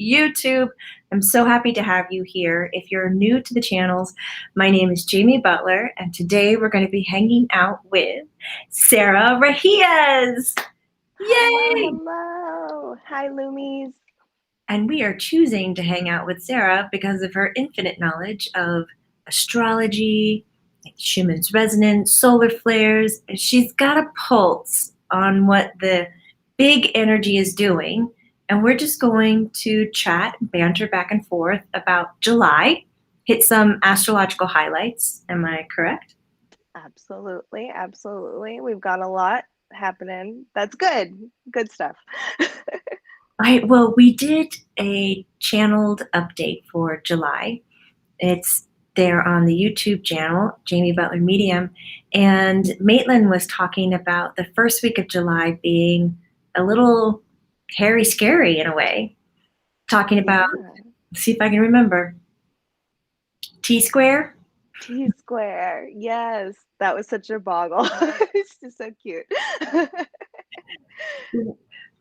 YouTube. I'm so happy to have you here. If you're new to the channels, my name is Jamie Butler, and today we're going to be hanging out with Sara Reheis. Hello, Yay! hello. Hi, Lumies. And we are choosing to hang out with Sara because of her infinite knowledge of astrology, like Schumann's resonance, solar flares. She's got a pulse on what the big energy is doing. And we're just going to chat, banter back and forth about July, hit some astrological highlights. Am I correct? Absolutely, absolutely. We've got a lot happening. That's good. Good stuff. All right, well, we did a channeled update for July. It's there on the YouTube channel, Jamie Butler Medium. And Maitland was talking about the first week of July being a little hairy scary in a way. Talking about, Yeah. see if I can remember, T square. T square. Yes. That was such a boggle. It's just so cute.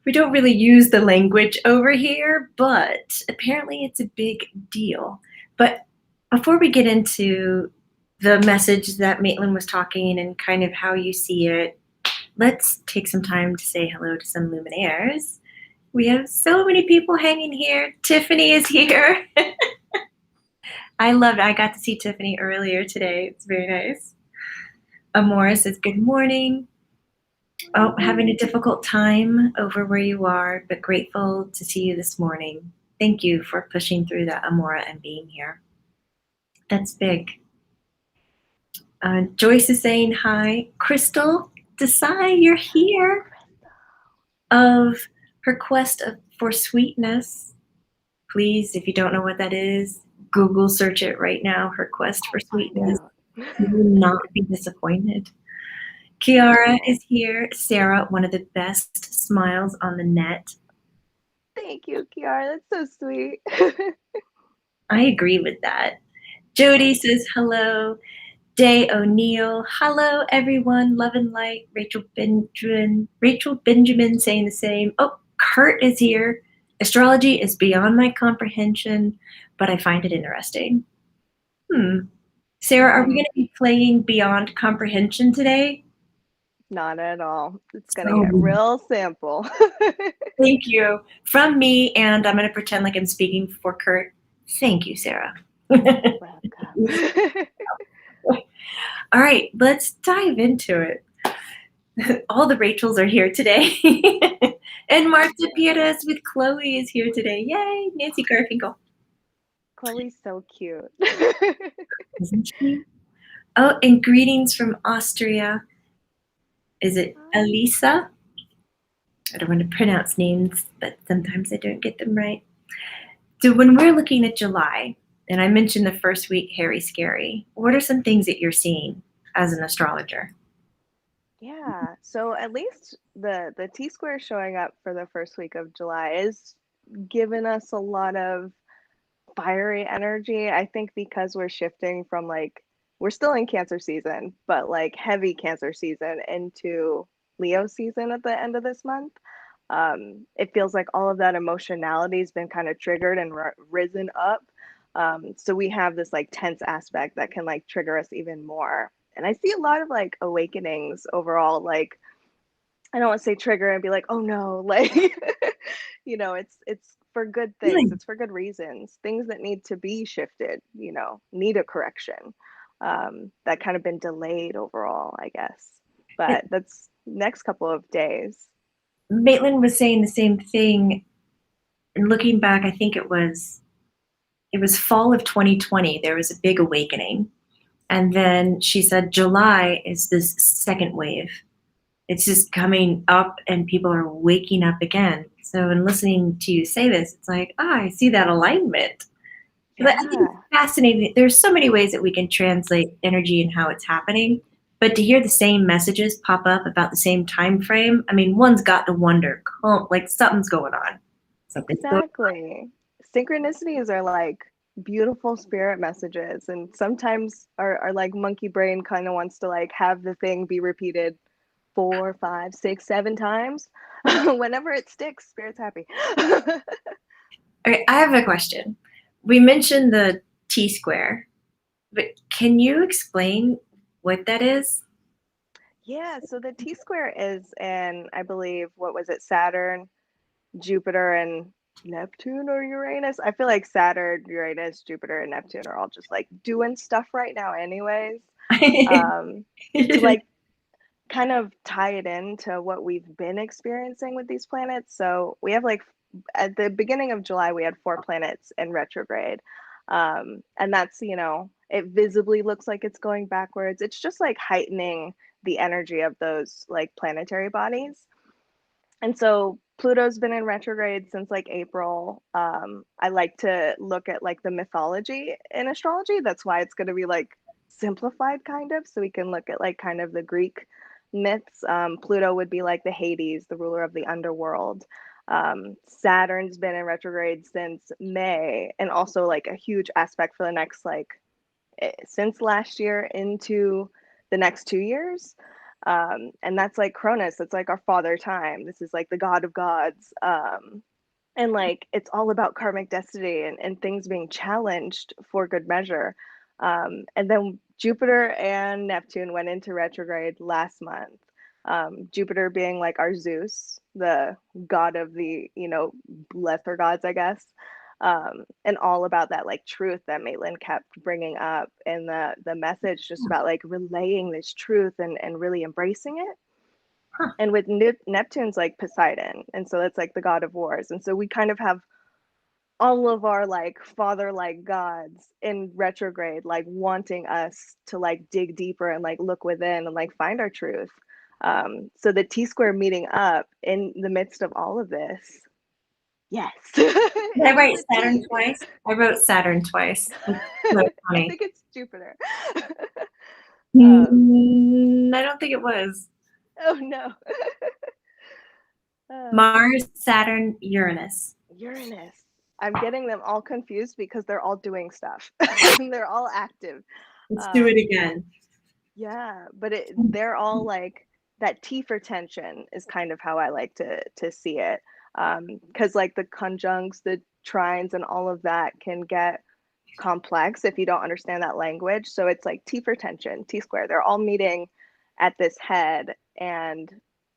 We don't really use the language over here, but apparently it's a big deal. But before we get into the message that Maitland was talking and kind of how you see it, let's take some time to say hello to some Luminaires. We have so many people hanging here. Tiffany is here. I loved it. I got to see Tiffany earlier today. It's very nice. Amora says, good morning. Oh, having a difficult time over where you are, but grateful to see you this morning. Thank you for pushing through that, Amora, and being here. That's big. Joyce is saying hi. Crystal Desai, you're here. Of her quest for sweetness. Please, if you don't know what that is, Google search it right now. Her quest for sweetness. You will not be disappointed. Kiara is here. Sara, one of the best smiles on the net. Thank you, Kiara. That's so sweet. I agree with that. Jody says hello. Day O'Neill, hello everyone. Love and light. Rachel Benjamin saying the same. Oh, Kurt is here. Astrology is beyond my comprehension, but I find it interesting. Sara, are we going to be playing Beyond Comprehension today? Not at all. It's going to get real simple. Thank you. From me, and I'm going to pretend like I'm speaking for Kurt. Thank you, Sara. Welcome. All right, let's dive into it. All the Rachels are here today. And Martha Pieras with Chloe is here today. Yay, Nancy Garfinkel. Chloe's so cute. Isn't she? Oh, and greetings from Austria. Is it Elisa? I don't want to pronounce names, but sometimes I don't get them right. So when we're looking at July, and I mentioned the first week, hairy scary, what are some things that you're seeing as an astrologer? Yeah, so at least the T square showing up for the first week of July is giving us a lot of fiery energy. I think because we're shifting from we're still in Cancer season, but like heavy Cancer season into Leo season at the end of this month. It feels like all of that emotionality has been kind of triggered and risen up. So we have this like tense aspect that can like trigger us even more. And I see a lot of like awakenings overall. Like, I don't want to say trigger and be like, oh no, like, it's for good things. It's for good reasons. Things that need to be shifted, need a correction. That kind of been delayed overall, I guess. But that's next couple of days. Maitland was saying the same thing. And looking back, I think it was fall of 2020. There was a big awakening. And then she said July is this second wave. It's just coming up and people are waking up again. So in listening to you say this, it's like, I see that alignment. Yeah. But I think it's fascinating. There's so many ways that we can translate energy and how it's happening. But to hear the same messages pop up about the same time frame, I mean, one's got to wonder, like something's going on. Exactly. Synchronicities are like beautiful spirit messages, and sometimes our like monkey brain kind of wants to like have the thing be repeated 4, 5, 6, 7 times. Whenever it sticks, spirit's happy. Okay, I have a question. We mentioned the T square, but can you explain what that is? Yeah, so the T square is in, I believe, what was it, Saturn, Jupiter, and Neptune or Uranus? I feel like Saturn, Uranus, Jupiter, and Neptune are all just like doing stuff right now, anyways. Um, to like kind of tie it into what we've been experiencing with these planets. So we have like at the beginning of July, we had 4 planets in retrograde. And that's, it visibly looks like it's going backwards. It's just like heightening the energy of those like planetary bodies. And so Pluto's been in retrograde since like April. I like to look at like the mythology in astrology. That's why it's going to be like simplified kind of. So we can look at like kind of the Greek myths. Pluto would be like the Hades, the ruler of the underworld. Saturn's been in retrograde since May, and also like a huge aspect for the next like since last year into the next 2 years. And that's like Cronus, that's like our father time. This is like the god of gods. And like it's all about karmic destiny and things being challenged for good measure. And then Jupiter and Neptune went into retrograde last month. Jupiter being like our Zeus, the god of the, lesser gods, I guess. And all about that like truth that Maitland kept bringing up, and the message just about like relaying this truth and really embracing it. Huh. And with Neptune's like Poseidon, and so that's like the god of wars, and so we kind of have all of our like father like gods in retrograde, like wanting us to like dig deeper and like look within and like find our truth. So the T square meeting up in the midst of all of this. Yes. Did I It is write a Saturn T. twice? I wrote Saturn twice. That's so I funny. think it's Jupiter. um, I don't think it was. oh no. Mars, Saturn, Uranus. Uranus. I'm getting them all confused because they're all doing stuff. They're all active. Let's do it Um, again. yeah, but they're all like that T for tension is kind of how I like to see it. Because like the conjuncts, the trines, and all of that can get complex if you don't understand that language. So it's like T for tension, T square. They're all meeting at this head. And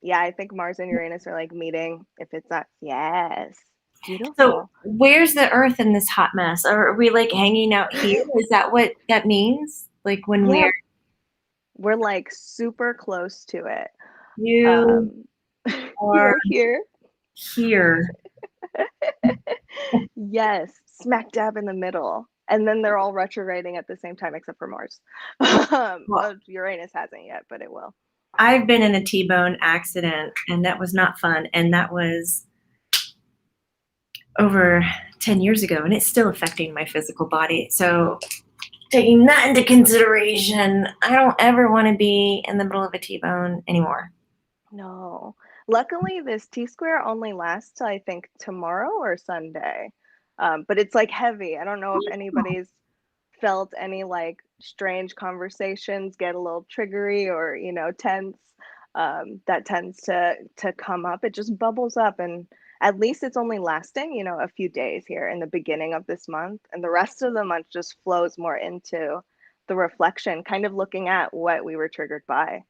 yeah, I think Mars and Uranus are like meeting. If it's not, yes, So beautiful. where's the Earth in this hot mess? Are we like hanging out here? Is that what that means? Like when Yeah, we're we're like super close to it. you Um, are you're here. here. Yes, smack dab in the middle. And then they're all retrograding at the same time, except for Mars. Well, Uranus hasn't yet, but it will. I've been in a T-bone accident and that was not fun. And that was over 10 years ago and it's still affecting my physical body. So taking that into consideration, I don't ever want to be in the middle of a T-bone anymore. No. Luckily, this T square only lasts till I think tomorrow or Sunday. But it's like heavy. I don't know if anybody's felt any like strange conversations get a little triggery or, tense. That tends to come up. It just bubbles up, and at least it's only lasting, a few days here in the beginning of this month, and the rest of the month just flows more into the reflection, kind of looking at what we were triggered by.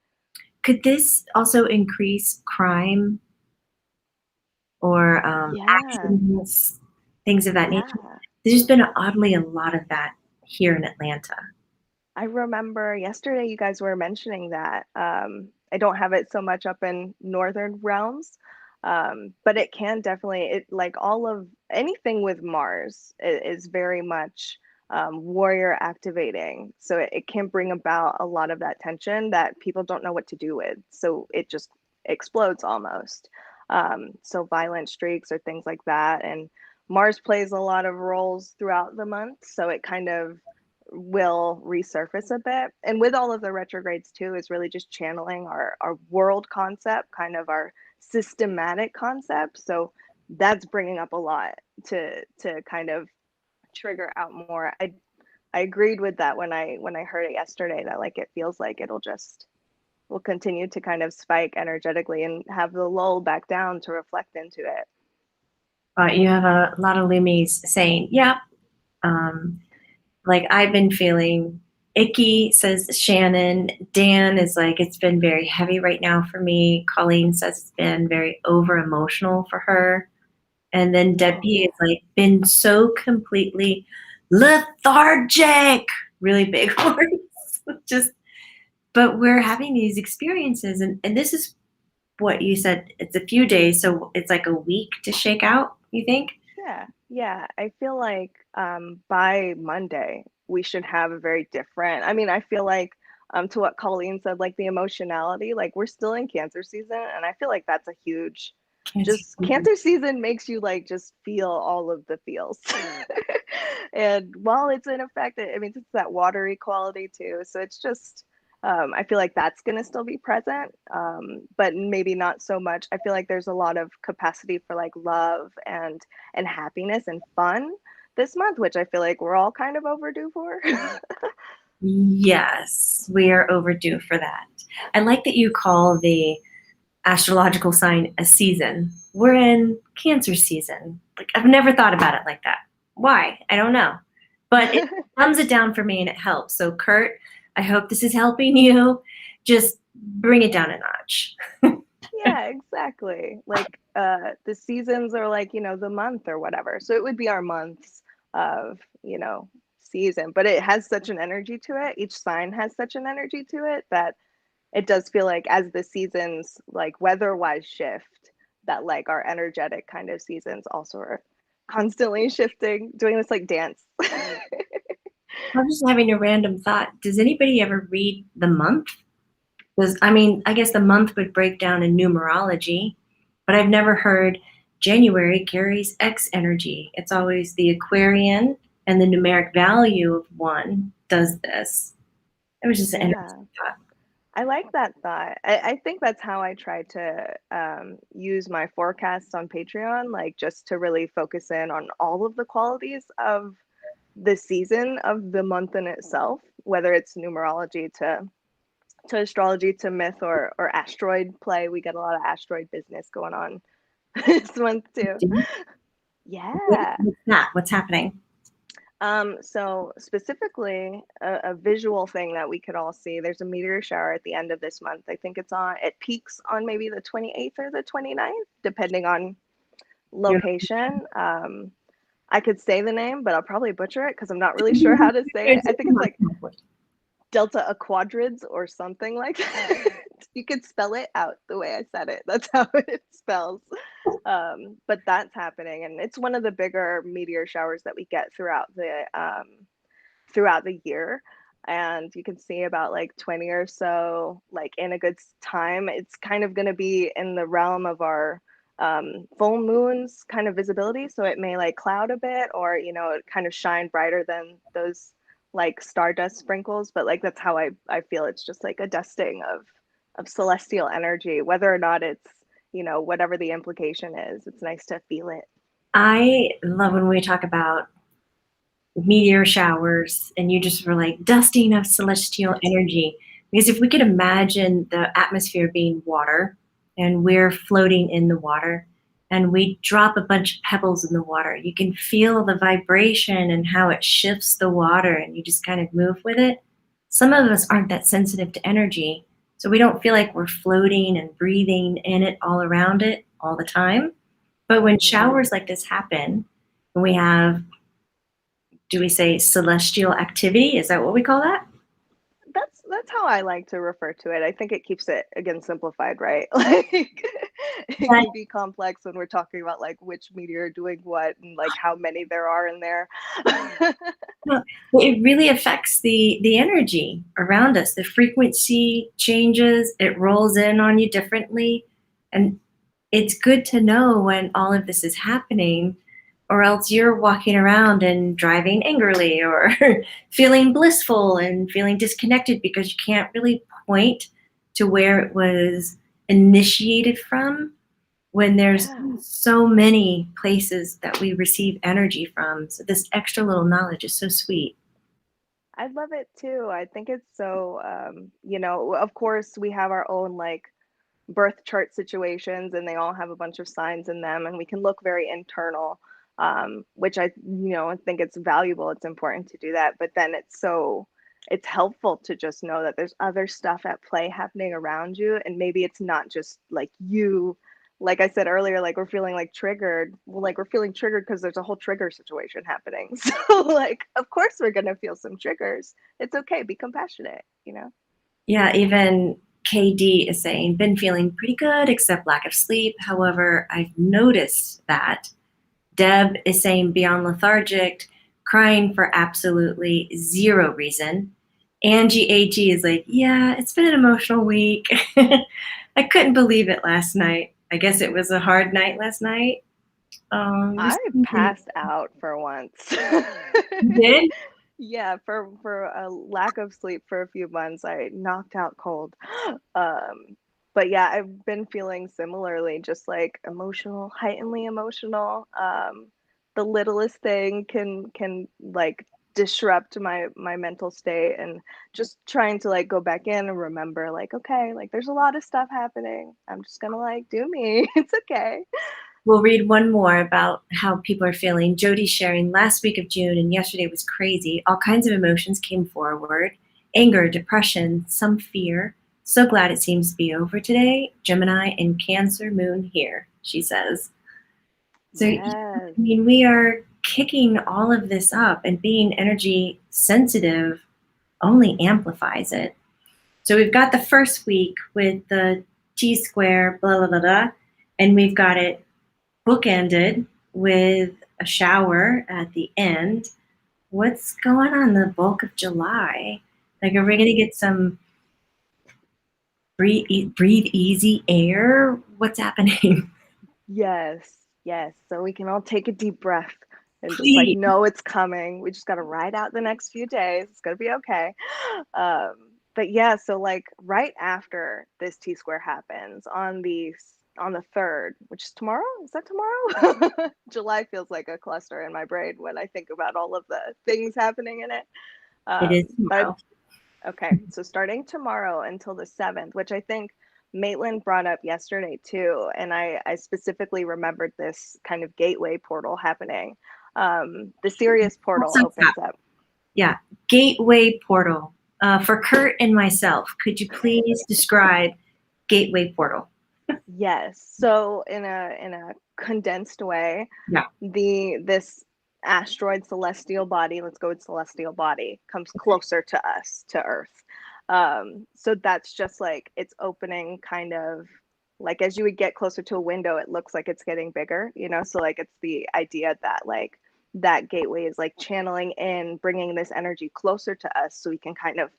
Could this also increase crime or Yeah. accidents, things of that nature? Yeah. There's been oddly a lot of that here in Atlanta. I remember yesterday you guys were mentioning that. I don't have it so much up in northern realms, but it can definitely, it like all of anything with Mars is very much warrior activating. So it can bring about a lot of that tension that people don't know what to do with. So it just explodes almost. So violent streaks or things like that. And Mars plays a lot of roles throughout the month. So it kind of will resurface a bit. And with all of the retrogrades too, is really just channeling our world concept, kind of our systematic concept. So that's bringing up a lot to kind of trigger out more. I agreed with that when I heard it yesterday, that like it feels like it'll just will continue to kind of spike energetically and have the lull back down to reflect into it. You have a lot of Lumies saying, yeah, um, like I've been feeling icky, says Shannon. Dan is like, it's been very heavy right now for me. Colleen says it's been very over emotional for her. And then Oh Debbie yeah. is like, been so completely lethargic, really big words. Just, but we're having these experiences. And this is what you said. It's a few days. So it's like a week to shake out, you think? Yeah, yeah. I feel like by Monday we should have a very different. I mean, I feel like to what Colleen said, like the emotionality, like we're still in Cancer season, and I feel like that's a huge. Cancer Just season. Cancer season makes you like just feel all of the feels. And while it's in effect, I mean, it's that watery quality too. So it's just I feel like that's going to still be present, but maybe not so much. I feel like there's a lot of capacity for like love and happiness and fun this month, which I feel like we're all kind of overdue for. Yes, we are overdue for that. I like that you call the astrological sign a season. We're in Cancer season. Like I've never thought about it like that. Why? I don't know. But it thumbs it down for me and it helps. So Kurt, I hope this is helping you. Just bring it down a notch. Yeah, exactly. Like the seasons are like, the month or whatever. So it would be our months of, season, but it has such an energy to it. Each sign has such an energy to it that it does feel like as the seasons like weather-wise shift, that like our energetic kind of seasons also are constantly shifting, doing this like dance. I'm just having a random thought. Does anybody ever read the month? Because I mean, I guess the month would break down in numerology, but I've never heard January carries X energy. It's always the Aquarian and the numeric value of one does this. It was just an Yeah. interesting thought. I like that thought. I think that's how I try to use my forecasts on Patreon, like just to really focus in on all of the qualities of the season of the month in itself, whether it's numerology to astrology to myth or asteroid play. We get a lot of asteroid business going on this month too. Yeah. What's that? What's happening? So specifically a visual thing that we could all see, there's a meteor shower at the end of this month. I think it peaks on maybe the 28th or the 29th, depending on You're location. I could say the name, but I'll probably butcher it because I'm not really sure how to say it. I think it's like Delta Aquadrids or something like that. You could spell it out the way I said it. That's how it spells. But that's happening, and it's one of the bigger meteor showers that we get throughout the year. And you can see about like 20 or so, like in a good time. It's kind of going to be in the realm of our full moons kind of visibility. So it may like cloud a bit or, kind of shine brighter than those like stardust sprinkles. But like that's how I feel it's just like a dusting of celestial energy, whether or not it's, whatever the implication is. It's nice to feel it. I love when we talk about meteor showers and you just were like dusting of celestial energy. Because if we could imagine the atmosphere being water and we're floating in the water and we drop a bunch of pebbles in the water, you can feel the vibration and how it shifts the water and you just kind of move with it. Some of us aren't that sensitive to energy, so we don't feel like we're floating and breathing in it all around it all the time. But when Mm-hmm. showers like this happen, when we have, do we say celestial activity? Is that what we call that? That's how I like to refer to it. I think it keeps it again simplified, right? Like it That can be complex when we're talking about like which meteor doing what and like how many there are in there. well, it really affects the energy around us. The frequency changes, it rolls in on you differently. And it's good to know when all of this is happening, or else you're walking around and driving angrily or feeling blissful and feeling disconnected because you can't really point to where it was initiated from when there's Yeah. so many places that we receive energy from. So this extra little knowledge is so sweet. I love it too. I think it's so of course we have our own like birth chart situations, and they all have a bunch of signs in them, and we can look very internal, which I think it's valuable. It's important to do that, but then it's helpful to just know that there's other stuff at play happening around you, and maybe it's not just like you. Like I said earlier, like we're feeling like triggered. Well, like we're feeling triggered because there's a whole trigger situation happening. So like, of course we're gonna feel some triggers. It's okay. Be compassionate. Yeah, even KD is saying, been feeling pretty good except lack of sleep. However, I've noticed that. Deb is saying beyond lethargic, crying for absolutely zero reason. Angie AG is like, yeah, it's been an emotional week. I couldn't believe it last night. I guess it was a hard night last night. I passed out for once. You did? Yeah, for a lack of sleep for a few months, I knocked out cold. But yeah, I've been feeling similarly, just like emotional, heightenedly emotional. The littlest thing can like disrupt my mental state, and just trying to like go back in and remember like, okay, like there's a lot of stuff happening. I'm just gonna like do me. It's okay. We'll read one more about how people are feeling. Jody's sharing last week of June and yesterday was crazy. All kinds of emotions came forward: anger, depression, some fear. So glad it seems to be over today. Gemini and Cancer moon here, she says. So, I Yes. mean, we are kicking all of this up, and being energy sensitive only amplifies it. So, we've got the first week with the T square, blah, blah, blah, blah, and we've got it bookended with a shower at the end. What's going on the bulk of July? Like, are we going to get some breathe easy air? What's happening? Yes, yes. So we can all take a deep breath and just like Please. know it's coming. We just got to ride out the next few days. It's going to be okay. Um, but yeah, so like right after this T square happens on the 3rd, which is tomorrow. Is that tomorrow? July feels like a cluster in my brain when I think about all of the things happening in it. It is But tomorrow. Okay, so starting tomorrow until the 7th, which I think Maitland brought up yesterday too, and I specifically remembered this kind of gateway portal happening. The Sirius portal Also, opens up. yeah, gateway portal. For Kurt and myself, could you please describe gateway portal? Yes, so in a condensed way, Yeah. this asteroid celestial body, let's go with celestial body, comes closer to us, to Earth. So that's just like it's opening kind of like as you would get closer to a window, it looks like it's getting bigger. So like it's the idea that like that gateway is like channeling in, bringing this energy closer to us so we can kind of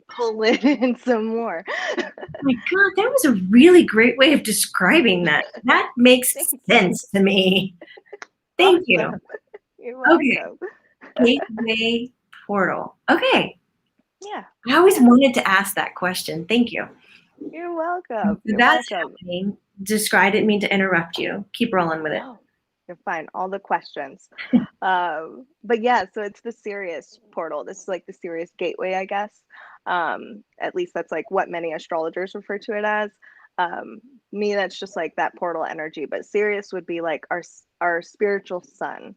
pull it in some more. Oh my God, that was a really great way of describing that. That makes Thank you. sense to me. Thank you. Awesome. You're Okay, welcome. gateway portal. Okay, Yeah, I always yeah. wanted to ask that question. Thank you. You're welcome. So You're that's welcome. happening. Describe, I didn't mean to interrupt you. Keep rolling with it. No, you're fine. All the questions. But yeah, so it's the Sirius portal. This is like the Sirius gateway, I guess. At least that's like what many astrologers refer to it as. Me, that's just like that portal energy. But Sirius would be like our spiritual sun.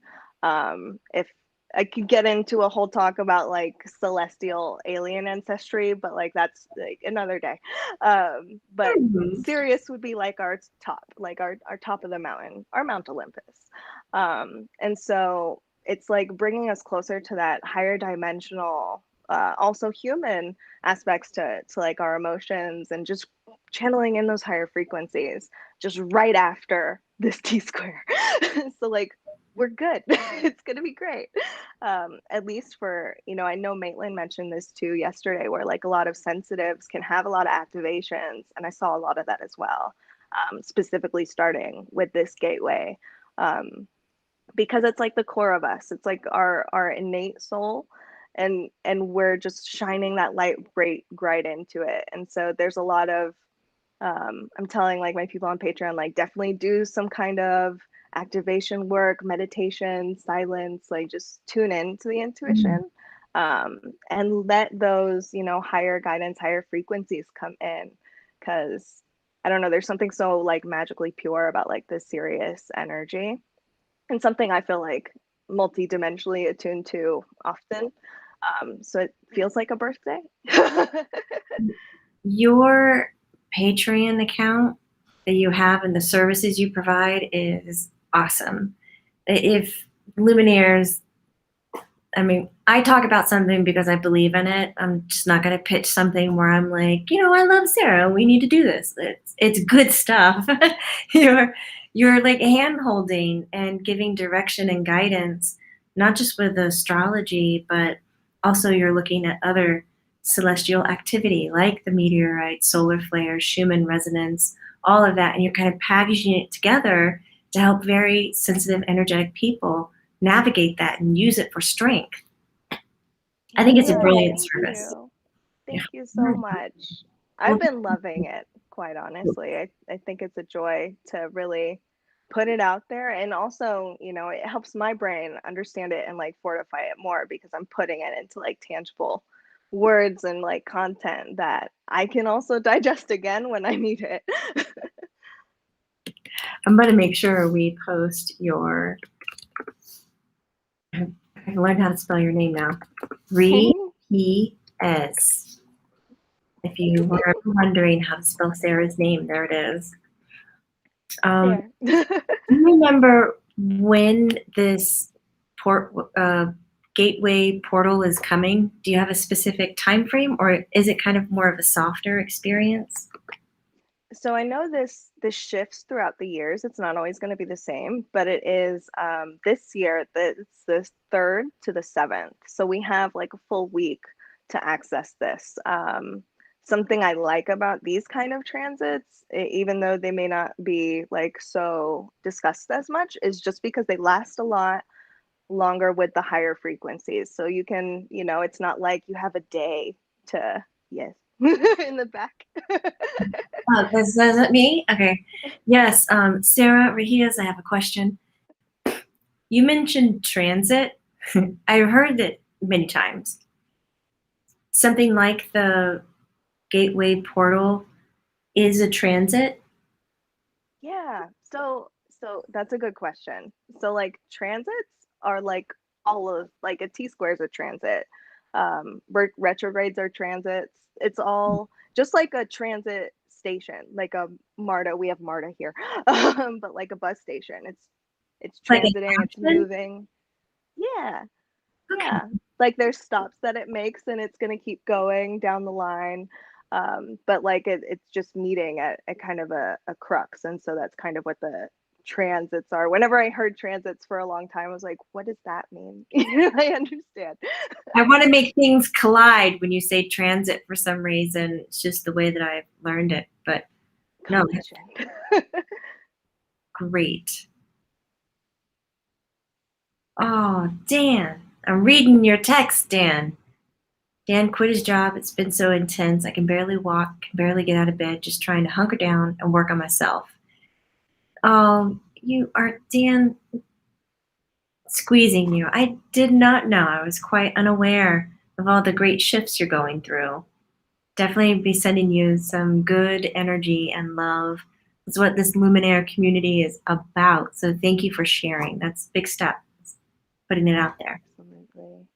If I could get into a whole talk about like celestial alien ancestry, but like that's like another day. But Mhm. Sirius would be like our top, like our top of the mountain, our Mount Olympus. And so it's like bringing us closer to that higher dimensional, also human aspects to like our emotions, and just channeling in those higher frequencies just right after this T square. So like we're good. It's gonna be great. At least I know Maitland mentioned this too yesterday, where like a lot of sensitives can have a lot of activations, and I saw a lot of that as well. Specifically starting with this gateway, because it's like the core of us. It's like our innate soul, and we're just shining that light right into it. And so there's a lot of I'm telling like my people on Patreon, like definitely do some kind of activation work, meditation, silence, like just tune in to the intuition, and let those, higher guidance, higher frequencies come in, because I don't know, there's something so like magically pure about like the Sirius energy, and something I feel like multi-dimensionally attuned to often. So it feels like a birthday. Your Patreon account that you have and the services you provide is awesome. If Luminaires, I mean, I talk about something because I believe in it. I'm just not going to pitch something where I'm like, I love Sarah. We need to do this. It's good stuff. you're you're like hand holding and giving direction and guidance, not just with astrology, but also you're looking at other celestial activity like the meteorites, solar flares, Schumann resonance, all of that, and you're kind of packaging it together to help very sensitive, energetic people navigate that and use it for strength. I think it's a Yeah, brilliant thank service. you. Yeah. Thank you so much. Well, I've been loving it, quite honestly. I think it's a joy to really put it out there. And also, it helps my brain understand it and like fortify it more because I'm putting it into like tangible words and like content that I can also digest again when I need it. I'm going to make sure we post your. I learned how to spell your name now. Reheis. If you were wondering how to spell Sarah's name, there it is. Do There. you remember when this gateway portal is coming? Do you have a specific time frame, or is it kind of more of a softer experience? So I know this shifts throughout the years. It's not always going to be the same, but it is this year that it's the 3rd to the 7th. So we have like a full week to access this. Something I like about these kind of transits, even though they may not be like so discussed as much, is just because they last a lot longer with the higher frequencies. So you can, it's not like you have a day to, yes, in the back. Oh, this isn't me? Okay. Yes, Sara Reheis, I have a question. You mentioned transit. I've heard it many times. Something like the gateway portal is a transit. Yeah. So that's a good question. So like transits are like all of like a T-square is a transit. Retrogrades are transits. It's all just like a transit station, like a MARTA. We have MARTA here, but like a bus station. It's Like an transiting. It's action? moving. Yeah. Okay. Yeah, like there's stops that it makes and it's gonna keep going down the line. But like it's just meeting at kind of a crux. And so that's kind of what the transits are. Whenever I heard transits for a long time, I was like, what does that mean? I understand. I want to make things collide when you say transit for some reason. It's just the way that I've learned it. But no, Collision. great. Oh, Dan, I'm reading your text, Dan. Dan quit his job. It's been so intense. I can barely walk, can barely get out of bed, just trying to hunker down and work on myself. You are, Dan, squeezing you. I did not know. I was quite unaware of all the great shifts you're going through. Definitely be sending you some good energy and love. That's what this Luminaire community is about. So thank you for sharing. That's a big step, putting it out there. Absolutely.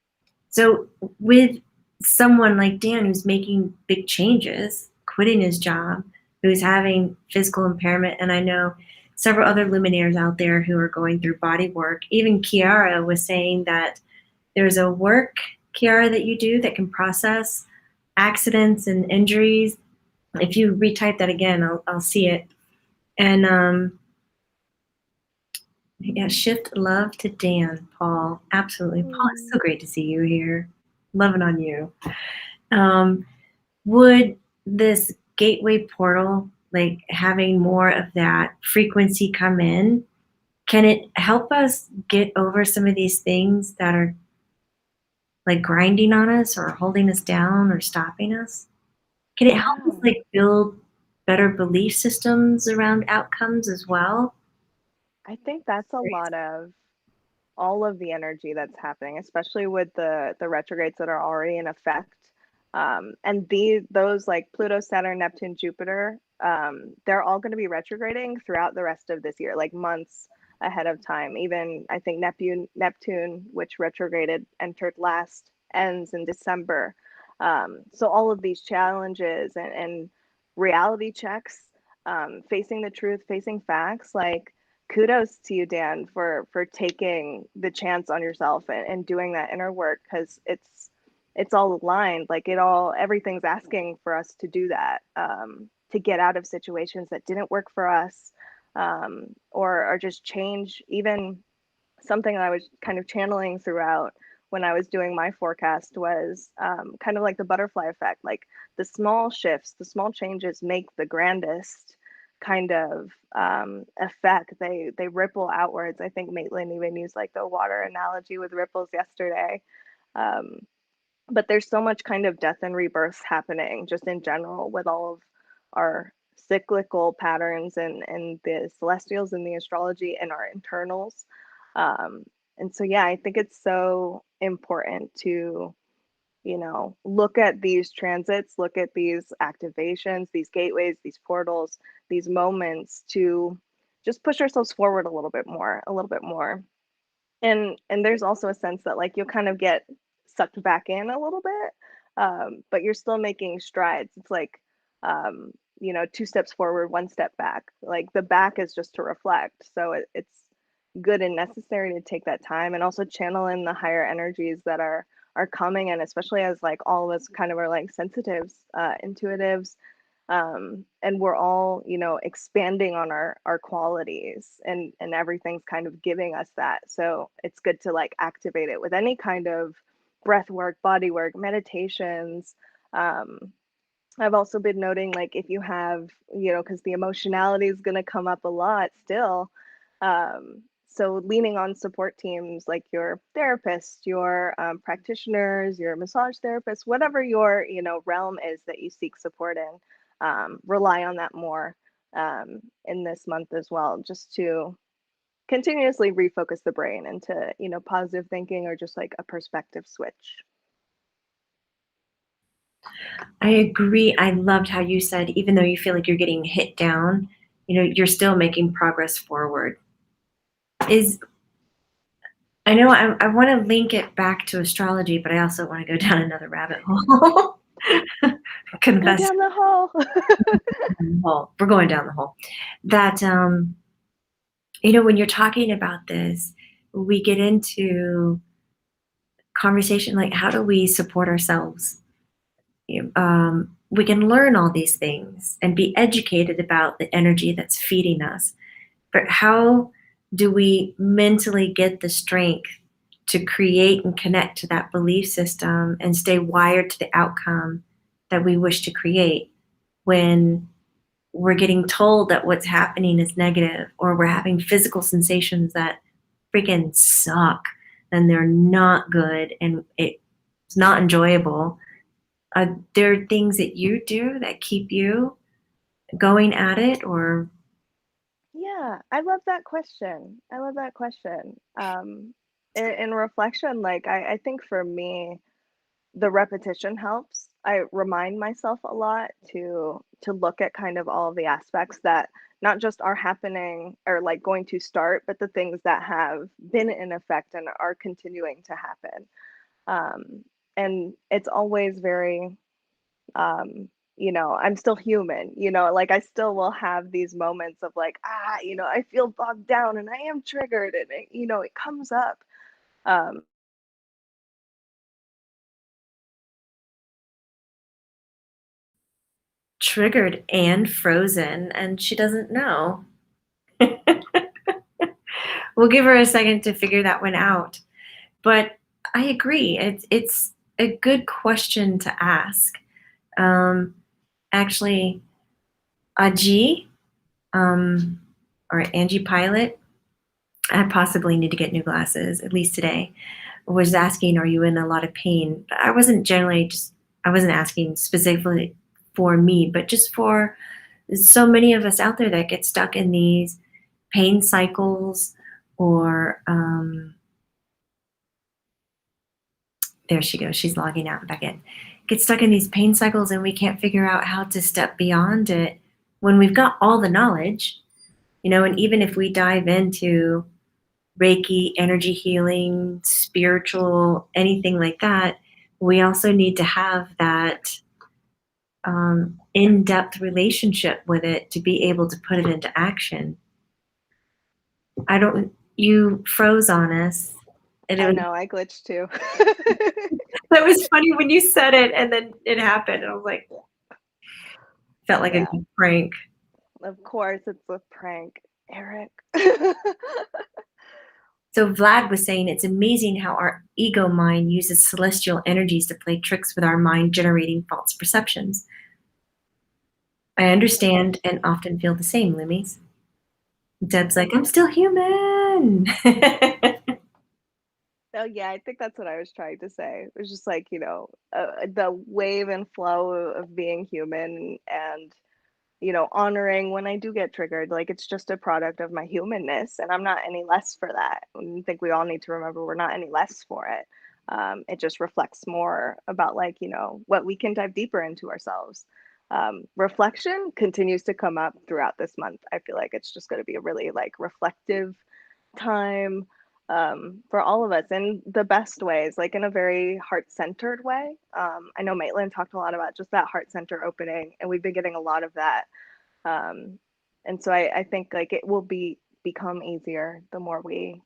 So with someone like Dan who's making big changes, quitting his job, who's having physical impairment, and I know several other luminaires out there who are going through body work. Even Kiara was saying that there's a work, Kiara, that you do that can process accidents and injuries. If you retype that again, I'll see it. And yeah, shift love to Dan, Paul. Absolutely. Paul, it's so Mm. great to see you here. Loving on you. Um, would this gateway portal, like having more of that frequency come in, can it help us get over some of these things that are like grinding on us or holding us down or stopping us? Can it help us Yeah. like build better belief systems around outcomes as well? I think that's a Great. lot of all of the energy that's happening, especially with the retrogrades that are already in effect. And those like Pluto, Saturn, Neptune, Jupiter they're all going to be retrograding throughout the rest of this year, like months ahead of time. Even I think Neptune, which retrograded, entered last, ends in December. So all of these challenges and reality checks, facing the truth, facing facts, like kudos to you, Dan, for taking the chance on yourself and doing that inner work, because it's all aligned. Like everything's asking for us to do that, to get out of situations that didn't work for us, or just change. Even something that I was kind of channeling throughout when I was doing my forecast was, kind of like the butterfly effect. Like the small shifts, the small changes make the grandest kind of, effect. They ripple outwards. I think Maitland even used like the water analogy with ripples yesterday. Um, but there's so much kind of death and rebirth happening just in general with all of our cyclical patterns and the celestials and the astrology and our internals. And so yeah, I think it's so important to, look at these transits, look at these activations, these gateways, these portals, these moments, to just push ourselves forward a little bit more. And there's also a sense that, like, you'll kind of get sucked back in a little bit, but you're still making strides. It's like, two steps forward, one step back. Like the back is just to reflect. So it's good and necessary to take that time and also channel in the higher energies that are coming, and especially as like all of us kind of are like sensitives, intuitives, and we're all, expanding on our qualities, and everything's kind of giving us that. So it's good to like activate it with any kind of breath work, body work, meditations. um, I've also been noting, like, if you have, because the emotionality is going to come up a lot still. So leaning on support teams like your therapist, your, practitioners, your massage therapist, whatever your, realm is that you seek support in, rely on that more, in this month as well, just to continuously refocus the brain into, positive thinking, or just like a perspective switch. I agree. I loved how you said, even though you feel like you're getting hit down, you're still making progress forward. Is I know I want to link it back to astrology, but I also want to go down another rabbit hole. Go Confess down the hall. hole. We're going down the hole. That when you're talking about this, we get into conversation like, how do we support ourselves? We can learn all these things and be educated about the energy that's feeding us, but how do we mentally get the strength to create and connect to that belief system and stay wired to the outcome that we wish to create when we're getting told that what's happening is negative, or we're having physical sensations that freaking suck and they're not good and it's not enjoyable? Are there things that you do that keep you going at it, or Yeah, I love that question. I love that question. In reflection, like I think for me, the repetition helps. I remind myself a lot to look at kind of all of the aspects that not just are happening or like going to start, but the things that have been in effect and are continuing to happen. And it's always very, I'm still human, like I still will have these moments of like, I feel bogged down and I am triggered, and it comes up. Um, triggered and frozen and she doesn't know? We'll give her a second to figure that one out. But I agree. It's a good question to ask. Um, Actually, Aji, um, or Angie Pilot, I possibly need to get new glasses, at least today, was asking, are you in a lot of pain? I wasn't I wasn't asking specifically for me, but just for so many of us out there that get stuck in these pain cycles, or there she goes, she's logging out and back in. Get stuck in these pain cycles and we can't figure out how to step beyond it when we've got all the knowledge, and even if we dive into Reiki, energy healing, spiritual, anything like that, we also need to have that in-depth relationship with it to be able to put it into action. You froze on us. I know, I glitched too. That was funny when you said it and then it happened. And I was like, felt like a good prank. Of course, it's a prank, Eric. So Vlad was saying it's amazing how our ego mind uses celestial energies to play tricks with our mind, generating false perceptions. I understand and often feel the same, Lumies. Deb's like, I'm still human. Oh yeah, I think that's what I was trying to say. It was just like, the wave and flow of being human and, honoring when I do get triggered. Like it's just a product of my humanness, and I'm not any less for that. And I think we all need to remember we're not any less for it. It just reflects more about like, what we can dive deeper into ourselves. Reflection continues to come up throughout this month. I feel like it's just going to be a really like reflective time for all of us in the best ways, like in a very heart-centered way. I know Maitland talked a lot about just that heart center opening, and we've been getting a lot of that. And so I think like it will become easier the more we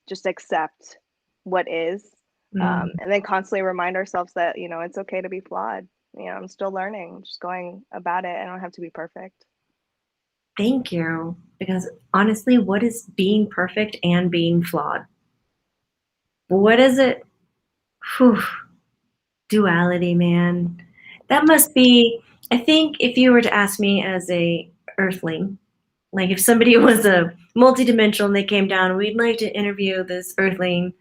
just accept what is, and then constantly remind ourselves that it's okay to be flawed. I'm still learning. I'm just going about it. I don't have to be perfect. Thank you. Because honestly, what is being perfect and being flawed? What is it? Whew. Duality, man. That must be, I think if you were to ask me as a earthling, like if somebody was a multidimensional and they came down, we'd like to interview this earthling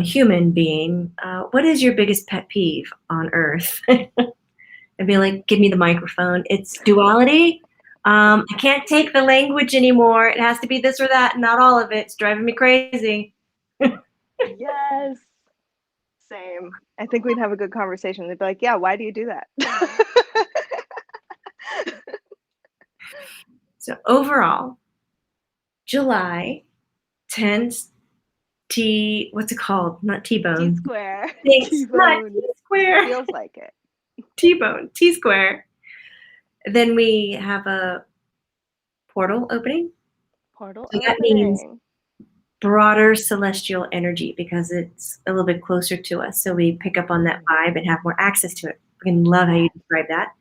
human being. What is your biggest pet peeve on Earth? I'd be like, give me the microphone. It's duality. I can't take the language anymore. It has to be this or that, not all of it. It's driving me crazy. Yes. Same. I think we'd have a good conversation. They'd be like, yeah, why do you do that? So overall, July 10th, what's it called? Not T-bone. T-square. Thanks. Not T-bone. T-square. Feels like it. T-bone. T-square. Then we have a portal opening. Portal So opening. that means broader celestial energy because it's a little bit closer to us. So we pick up on that vibe and have more access to it. I love how you describe that.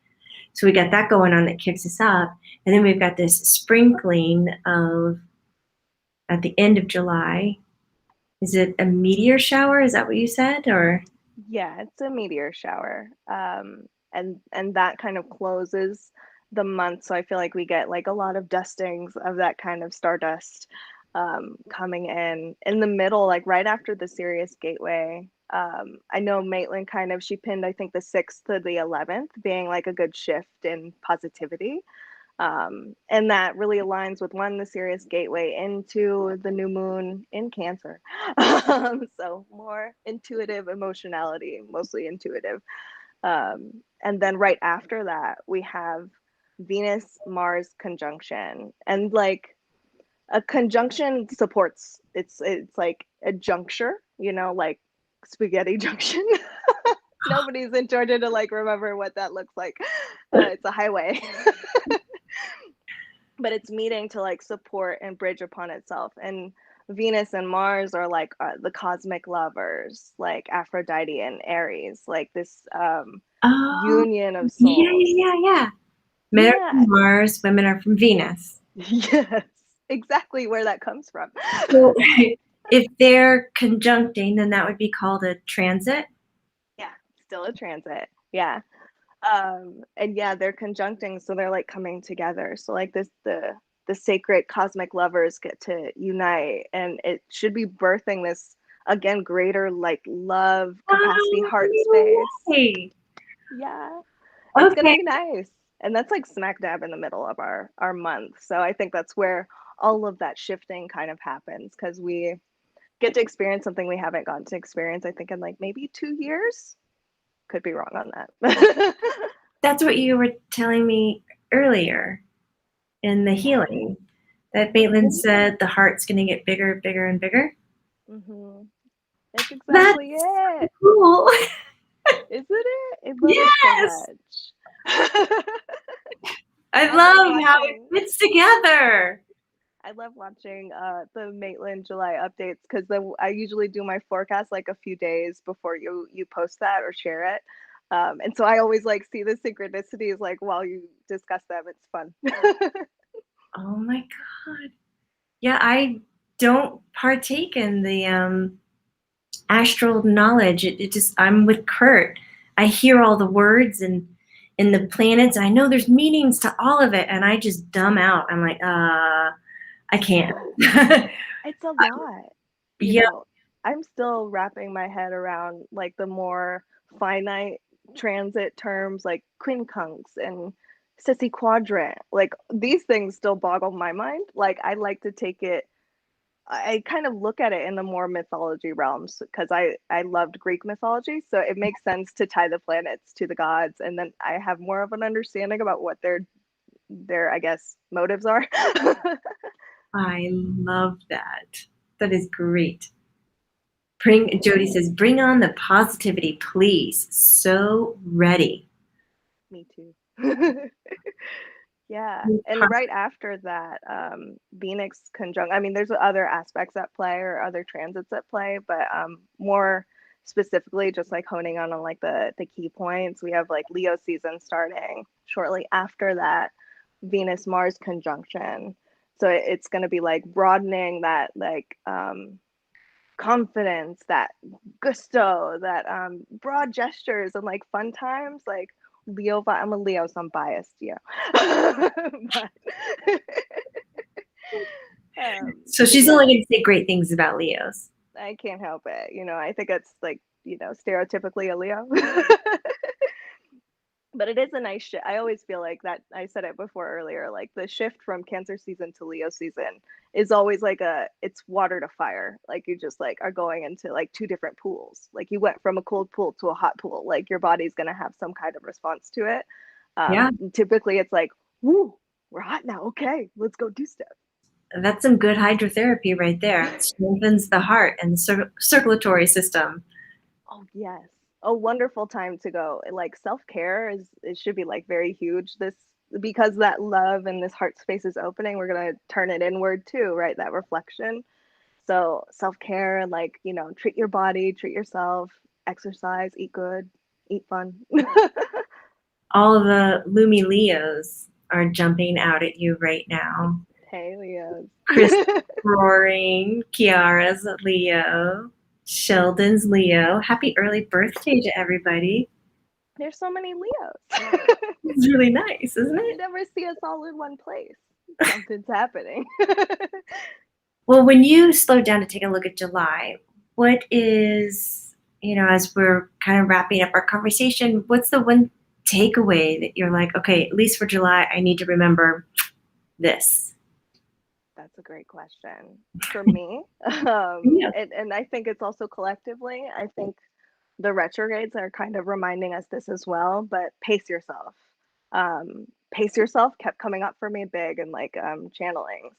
So we got that going on that kicks us up. And then we've got this sprinkling of, at the end of July, is it a meteor shower? Is that what you said? Or yeah, it's a meteor shower. And that kind of closes the month. So I feel like we get like a lot of dustings of that kind of stardust coming in the middle, like right after the Sirius gateway. I know Maitland she pinned, I think, the 6th to the 11th being like a good shift in positivity. And that really aligns with the Sirius gateway into the new moon in Cancer. So more intuitive emotionality, mostly intuitive. And then right after that, we have Venus Mars conjunction, and like a conjunction supports it's like a juncture, like spaghetti junction. Nobody's in Georgia to like remember what that looks like. It's a highway. But it's meeting to like support and bridge upon itself. And Venus and Mars are like the cosmic lovers, like Aphrodite and Aries, like this union of souls. yeah. Men are from Mars, women are from Venus. Yes, exactly where that comes from. So if they're conjuncting, then that would be called a transit. Yeah, still a transit. Yeah. And yeah, they're conjuncting, so they're like coming together. So like the sacred cosmic lovers get to unite, and it should be birthing this again greater like love capacity, heart space. Yeah, it's gonna be nice. And that's like smack dab in the middle of our month. So I think that's where all of that shifting kind of happens, because we get to experience something we haven't gotten to experience, I think, in like maybe 2 years. Could be wrong on that. That's what you were telling me earlier in the healing that Maitland said the heart's going to get bigger, bigger, and bigger. Mm-hmm. That's That's exactly so it. cool. Isn't it? I love it so Yes. much. I I love love how it watching. fits together. I love watching the Maitland July updates because I usually do my forecast like a few days before you post that or share it, and so I always like see the synchronicities like while you discuss them. It's fun. Oh my God. Yeah, I don't partake in the astral knowledge. It just, I'm with Kurt. I hear all the words and in the planets. I know there's meanings to all of it, and I just dumb out. I'm like, I can't. It's a lot, you Yeah, know. I'm still wrapping my head around like the more finite transit terms like quincunx and sissy quadrant. Like these things still boggle my mind. Like I like to take it I kind of look at it in the more mythology realms because I loved Greek mythology, so it makes sense to tie the planets to the gods, and then I have more of an understanding about what their I guess motives are. I love that. That is great. Jody says, bring on the positivity, please. So ready. Me too. Yeah, and right after that, Venus conjunct. I mean, there's other aspects at play or other transits at play, but more specifically, just like honing on like the key points. We have like Leo season starting shortly after that, Venus Mars conjunction. So it's going to be like broadening that like confidence, that gusto, that broad gestures and like fun times, like Leo. I'm a Leo, so I'm biased, yeah. But, So but she's yeah, only going to say great things about Leos. I can't help it. You know, I think it's like stereotypically a Leo. But it is a nice shift. I always feel like that. I said it before earlier, like the shift from Cancer season to Leo season is always like it's water to fire. Like you just like are going into like two different pools. Like you went from a cold pool to a hot pool. Like your body's going to have some kind of response to it. Yeah, Typically it's like, woo, we're hot now. Okay, let's go do stuff. that's some good hydrotherapy right there. It strengthens the heart and the circulatory system. Oh yes. A wonderful time to go. Like self-care is it should be like very huge this because that love and this heart space is opening, we're going to turn it inward too, right? That reflection. So self-care, like, treat your body, treat yourself, exercise, eat good, eat fun. All of the Lumi Leos are jumping out at you right now. Hey, Leos. Chris roaring, Kiara's Leo, Sheldon's Leo. Happy early birthday to everybody. There's so many Leos. It's really nice, isn't You it? never see us all in one place. Something's happening. Well, when you slow down to take a look at July, what is, as we're kind of wrapping up our conversation, what's the one takeaway that you're like, okay, at least for July, I need to remember this? That's a great question. For me, Yeah. and I think it's also collectively, I think the retrogrades are kind of reminding us this as well, but pace yourself. Pace yourself kept coming up for me big and like channelings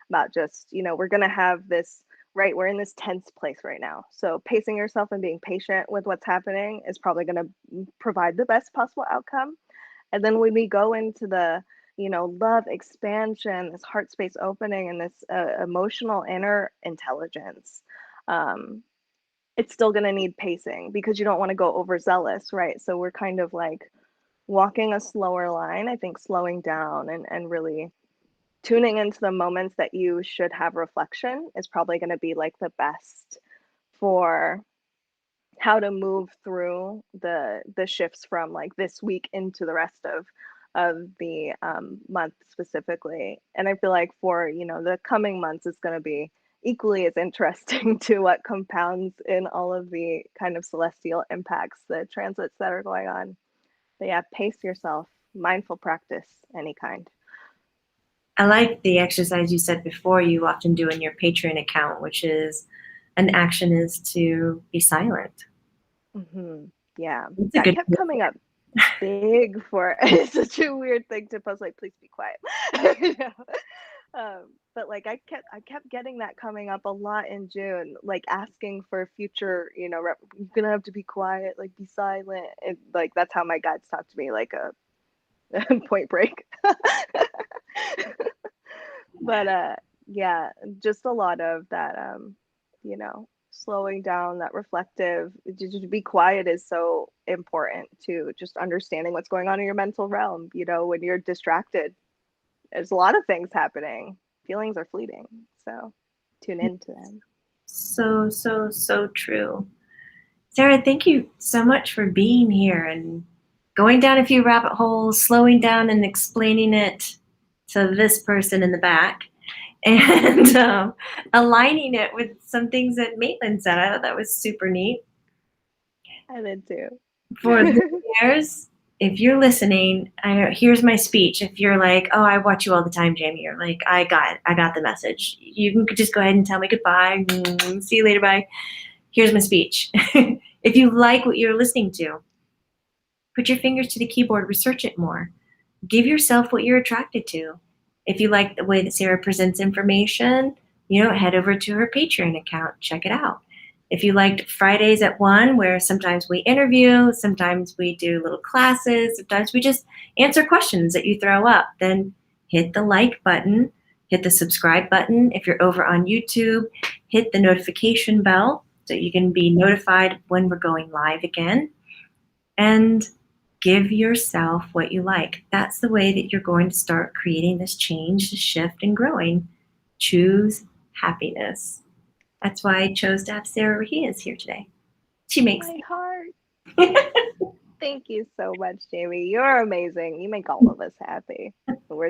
about just, we're going to have this, right? We're in this tense place right now. So pacing yourself and being patient with what's happening is probably going to provide the best possible outcome. And then when we go into the, love expansion, this heart space opening, and this emotional inner intelligence, um, it's still going to need pacing because you don't want to go overzealous, right? So we're kind of like walking a slower line. I think slowing down and really tuning into the moments that you should have reflection is probably going to be like the best for how to move through the shifts from like this week into the rest of the month specifically. And I feel like for the coming months is going to be equally as interesting to what compounds in all of the kind of celestial impacts, the transits that are going on. But yeah, pace yourself, mindful practice, any kind. I like the exercise you said before you often do in your Patreon account, which is an action is to be silent. Mm-hmm. Yeah, It's a that good kept coming up. big for it's such a weird thing to post, like, please be quiet. You know? But like I kept getting that coming up a lot in June, like asking for future, you're gonna have to be quiet, like be silent. And like that's how my guides talk to me, like a point break. But yeah, just a lot of that slowing down, that reflective, to be quiet is so important to just understanding what's going on in your mental realm. When you're distracted, there's a lot of things happening. Feelings are fleeting, so tune into them. So, so, so true. Sara, thank you so much for being here and going down a few rabbit holes, slowing down and explaining it to this person in the back, and aligning it with some things that Maitland said. I thought that was super neat. I did too. For listeners, if you're listening, I know here's my speech. If you're like, oh, I watch you all the time, Jamie, or like, I got the message. You can just go ahead and tell me goodbye. See you later. Bye. Here's my speech. If you like what you're listening to, put your fingers to the keyboard, research it more. Give yourself what you're attracted to. If you like the way that Sara presents information, head over to her Patreon account, check it out. If you liked Fridays at 1, where sometimes we interview, sometimes we do little classes, sometimes we just answer questions that you throw up, then hit the like button, hit the subscribe button. If you're over on YouTube, hit the notification bell so you can be notified when we're going live again. And give yourself what you like. That's the way that you're going to start creating this change, this shift, and growing. Choose happiness. That's why I chose to have Sara Reheis here today. She makes My heart. Thank you so much, Jamie. You're amazing. You make all of us happy. We're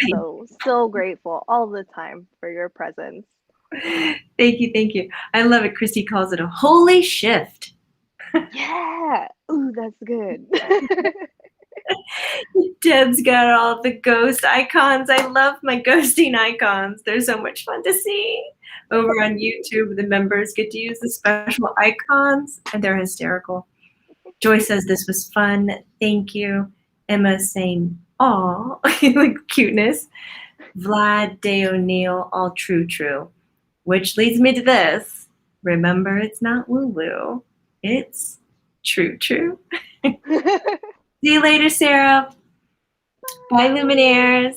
so grateful all the time for your presence. Thank you. I love it. Christy calls it a holy shift. Yeah. Ooh, that's good. Deb's got all the ghost icons. I love my ghosting icons. They're so much fun to see. Over on YouTube, the members get to use the special icons, and they're hysterical. Joy says this was fun. Thank you. Emma's saying, aw, like cuteness. Vlad, Day O'Neill, all true. Which leads me to this. Remember, it's not woo-woo. It's true. See you later, Sara. Bye, Luminaires.